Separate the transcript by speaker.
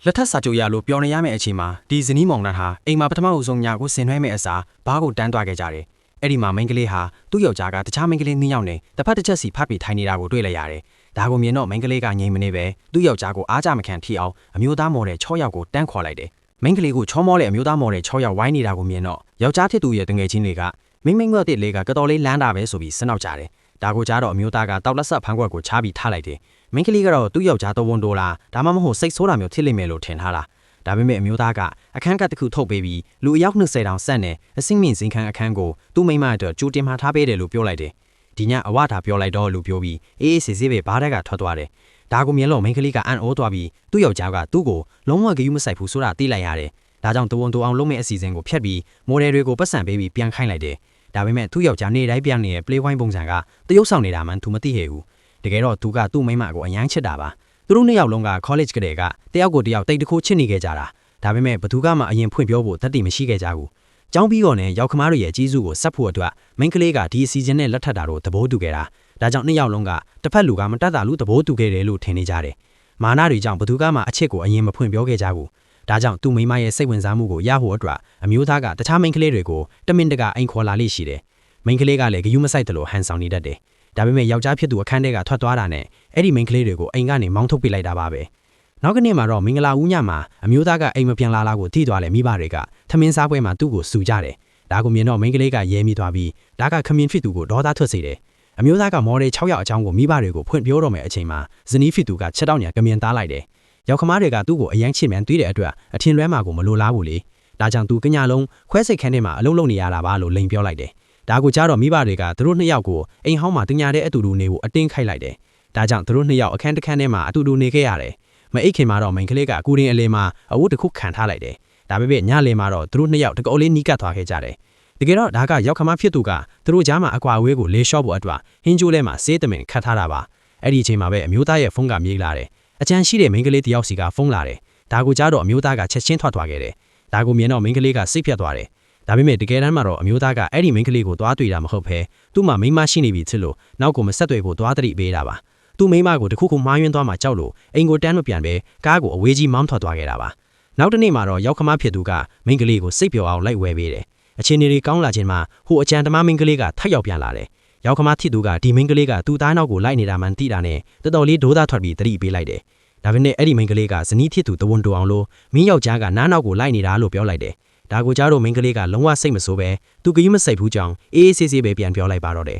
Speaker 1: လက်ထပ်စာချုပ်ရလို့ပြောနေရမယ့်အချိန်မှာဒီဇနီးမောင်နှံဟာအိမ်မှာပထမအဆုံးညကိုဆင်နွှဲမဲ့အစားဘားကိုတန်းသွားခဲ့ကြတယ်။အဲ့ဒီမှာမိန်းကလေးဟာသူ့ယောက်ျားကတခြားမိန်းကလေး2ယောက်နဲ့တစ်ဖက်တစ်ချက်စီဖတ်ပြီးထိုင်နေတာကိုတွေ့လိုက်ရတယ်။ဒါကိုမြင်တော့မိန်းကလေးကငြိမ်မနေပဲသူ့ယောက်ျားကိုအားကြမခံထိအောင်အမျိုးသားမော်ဒယ်6ယောက်ကိုတန်းခေါ်လိုက်တယ်။မိန်းကလေးကိုချောမောတဲ့အမျိုးသားမော်ဒယ်6ယောက်ဝိုင်းနေတာကိုမြင်တော့ယောက်ျားထစ်သူရဲ့တငယ်ချင်းတွေကမိန်းငွက်တစ်လေးကတော်လေးလမ်းတာပဲဆိုပြီးစနောက်ကြတယ်။ဒါကိုကြားတော့အမျိုးသားကတောက်လက်ဆက်ဖန်းခွက်ကိုချပြီးထားလိုက်တယ်။မိန်းကလေးကတော့သူ့ယောက်ျားတော်ဝန်တိုးလားဒါမှမဟုတ်စိတ်ဆိုးတာမျိုးဖြစ်လိမ့်မယ်လို့ထင်ထားတာ။ဒါပေမဲ့အမျိုးသားကအခန်းကတစ်ခုထုတ်ပေးပြီးလူအယောက်20တောင်ဆက်နေအစိမ့်မြင့်စင်ခန်းအခန်းကိုသူ့မိမအတွက်ကြိုတင်မှာထားပေးတယ်လို့ပြောလိုက်တယ်။ဒီညအဝတာပြောလိုက်တော့လို့ပြောပြီးအေးအေးဆေးဆေးပဲဘားတက်ကထွက်သွားတယ်။ဒါကိုမြင်လို့မိန်းကလေးကအံ့ဩသွားပြီးသူ့ယောက်ျားကသူ့ကိုလုံးဝဂရုမစိုက်ဘူးဆိုတာသိလိုက်ရတယ်။ဒါကြောင့်တဝန်တိုအောင်လုံးမဲ့အစီအစဉ်ကိုဖျက်ပြီးမော်ဒယ်တွေကိုပတ်စံပေးပြီးပြန်ခိုင်းလိုက်တယ်။ဒါပေမဲ့သူ့ယောက်ျားနေတိုင်းပြန်နေတဲ့ play wine ပုံစံကတရုတ်ဆောင်နေတာမှသူမသိဟဲ့ဘူး။တကယ်တော့သူကသူ့မိမကိုအယမ်းချစ်တာပါ။သူတို့နှစ်ယောက်လုံးက college ကတည်းကတယောက်ကိုတယောက်တိတ်တခိုးချစ်နေခဲ့ကြတာ။ဒါပေမဲ့ဘသူကမှအရင်ဖွင့်ပြောဖို့တတ်တည်မရှိခဲ့ကြဘူး။ကျောင်းပြီးတော့နဲ့ရောက်ခမားတွေရဲ့အကြီးစုကိုဆက်ဖို့အတွက်မိန်းကလေးကဒီအစီအစဉ်နဲ့လက်ထပ်တာတော့သဘောတူခဲ့တာ။ဒါကြောင့်နှစ်ယောက်လုံးကတစ်ဖက်လူကမတတ်တာလူသဘောတူခဲ့တယ်လို့ထင်နေကြတယ်။မာနတွေကြောင့်ဘသူကမှအချစ်ကိုအရင်မဖွင့်ပြောခဲ့ကြဘူး။ဒါကြောင့်သူ့မိမရဲ့စိတ်ဝင်စားမှုကိုရဖို့အတွက်အမျိုးသားကတခြားမိန်းကလေးတွေကိုတမင်တကာအိမ်ခေါ်လာလိမ့်ရှိတယ်။မိန်းကလေးကလည်းဂယုမဆိုင်တယ်လို့ဟန်ဆောင်နေတတ်တယ်။ဒါပေမဲ့ယောက်ျားဖြစ်သူအခန်းထဲကထွက်သွားတာနဲ့အဲ့ဒီမိန်းကလေးတွေကိုအိမ်ကနေမောင်းထုတ်ပစ်လိုက်တာပါပဲ။နောက်ကနေ့မှာတော့မင်္ဂလာဦးညမှာအမျိုးသားကအိမ်မပြန်လာလားကိုထိသွားလေမိဘတွေကထမင်းစားပွဲမှာသူ့ကိုစူကြတယ်။ဒါကိုမြင်တော့မိန်းကလေးကရဲမိသွားပြီးဒါကခမင်းဖြစ်သူကိုဒေါသထွက်စေတယ်။အမျိုးသားကမော်ဒယ်6ယောက်အကြောင်းကိုမိဘတွေကိုဖွင့်ပြောတော့မယ်အချိန်မှာဇနီးဖြစ်သူကချက်တောက်ညာကမြင်သားလိုက်တယ်။ယောက်ခမတွေကသူ့ကိုအယမ်းချစ်မြန်းတွေးတဲ့အတွက်အထင်လွဲမှာကိုမလိုလားဘူးလေ။ဒါကြောင့်သူကညလုံးခွဲစိတ်ခန်းထဲမှာအလုံးလုံးနေရတာပါလို့လိန်ပြောလိုက်တယ်။ဒါကိုကြားတော့မိဘတွေကသူတို့2ယောက်ကိုအိမ်ဟောင်းမှာတညာတဲ့အတူတူနေဖို့အတင်းခိုက်လိုက်တယ်။ဒါကြောင့်သူတို့2ယောက်အခန်းတစ်ခန်းထဲမှာအတူတူနေခဲ့ရတယ်။မအိတ်ခင်မှာတော့မိန်းကလေးကကူရင်အလေမှာအဝတ်တစ်ခုခံထားလိုက်တယ်။ဒါပေမဲ့ညလည်မှာတော့သူတို့2ယောက်တကောလေးနီးကပ်သွားခဲ့ကြတယ်။တကယ်တော့ဒါကရောက်ခမဖြစ်သူကသူတို့ကြားမှာအကွာအဝေးကိုလေလျှော့ဖို့အတွက်ဟင်းကျိုးထဲမှာဆေးတမင်ခတ်ထားတာပါ။အဲ့ဒီအချိန်မှာပဲအမျိုးသားရဲ့ဖုန်းကမြေးလာတယ်။အကြမ်းရှိတဲ့မိန်းကလေးတယောက်စီကဖုန်းလာတယ်။ဒါကိုကြားတော့အမျိုးသားကချက်ချင်းထွက်သွားခဲ့တယ်။ဒါကိုမြင်တော့မိန်းကလေးကစိတ်ဖြတ်သွားတယ်။ဒါပေမဲ့တကယ်တမ်းမှာတော့အမျိုးသားကအဲ့ဒီမိန်းကလေးကိုသွားတွေ့တာမဟုတ်ဘဲသူ့မှာမိန်းမရှိနေပြီချစ်လို့နောက်ကိုမဆက်တွေ့ဖို့သွားတတိပေးတာပါ။သူ့မိန်းမကိုတခုခုမှားယွင်းသွားမှကြောက်လို့အိမ်ကိုတန်းမပြန်ပဲကားကိုအဝေးကြီးမောင်းထွက်သွားခဲ့တာပါ။နောက်တစ်နေ့မှာတော့ရောက်ခမဖြစ်သူကမိန်းကလေးကိုစိတ်ပျော်အောင်လိုက်ဝယ်ပေးတယ်။အခြေအနေတွေကောင်းလာခြင်းမှာဟိုအကြံတမမိန်းကလေးကထပ်ရောက်ပြန်လာတယ်။ရောက်ခမဖြစ်သူကဒီမိန်းကလေးကသူ့သားနောက်ကိုလိုက်နေတာမှန်သိတာနဲ့တော်တော်လေးဒေါသထွက်ပြီးတတိပေးလိုက်တယ်။ဒါပေမဲ့အဲ့ဒီမိန်းကလေးကဇနီးဖြစ်သူတဝန်တိုအောင်လို့မင်းယောက်ျားကနားနောက်ကိုလိုက်နေတာလို့ပြောလိုက်တယ်။ဒါကိုကြားတော့မိန်းကလေးကလုံးဝစိတ်မဆိုးပဲသူကယူမစိတ်ဘူးကြောင်းအေးအေးဆေးဆေးပဲပြန်ပြောလိုက်ပါတော့တယ်